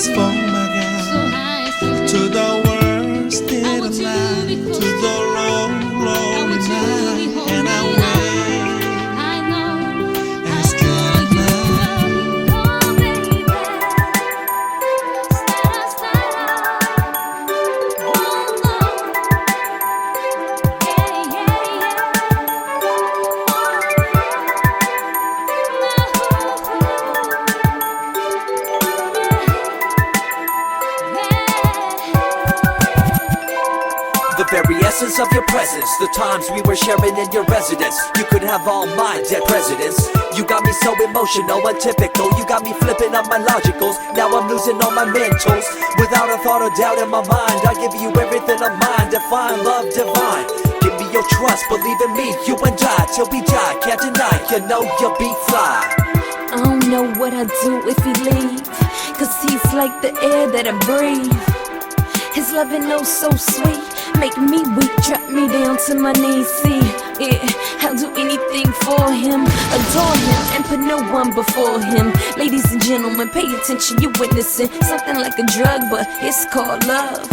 as for my God, to the world state of life, to the lonely night, and I wait as good night. The very essence of your presence, the times we were sharing in your residence. You could have all my dead presidents. You got me so emotional, untypical. You got me flipping up my logicals. Now I'm losing all my mentals. Without a thought or doubt in my mind, I give you everything of mine. Define love divine. Give me your trust, believe in me. You and I, till we die, can't deny. You know you'll be fly. I don't know what I'd do if he leave, cause he's like the air that I breathe. His loving oh so sweet, make me weak, drop me down to my knees. See, yeah, I'll do anything for him, adore him, and put no one before him. Ladies and gentlemen, pay attention, you're witnessing something like a drug, but it's called love.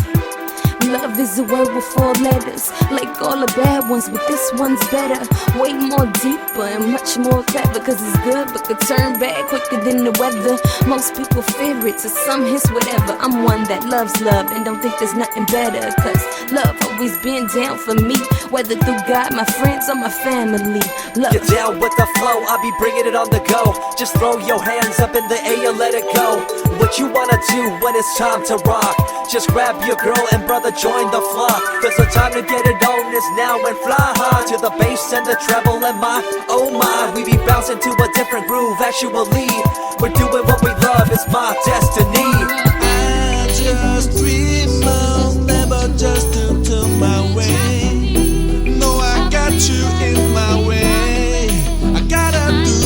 Love is a word with 4 letters, like all the bad ones, but this one's better. Way more deeper and much more clever, cause it's good but could turn bad quicker than the weather. Most people fear it, to some it's whatever. I'm one that loves love and don't think there's nothing better, cause love always been down for me, whether through God, my friends, or my family. Love. Get down with the flow, I'll be bringing it on the go. Just throw your hands up in the air, let it go. What you wanna do when it's time to rock? Just grab your girl and brother, join the flock. Cause the time to get it on is now, and fly high to the bass and the treble and my, oh my. We be bouncing to a different groove, actually. We're doing what we love, it's my destiny. I just dream of never just into my way. No, I got you in my way. I gotta do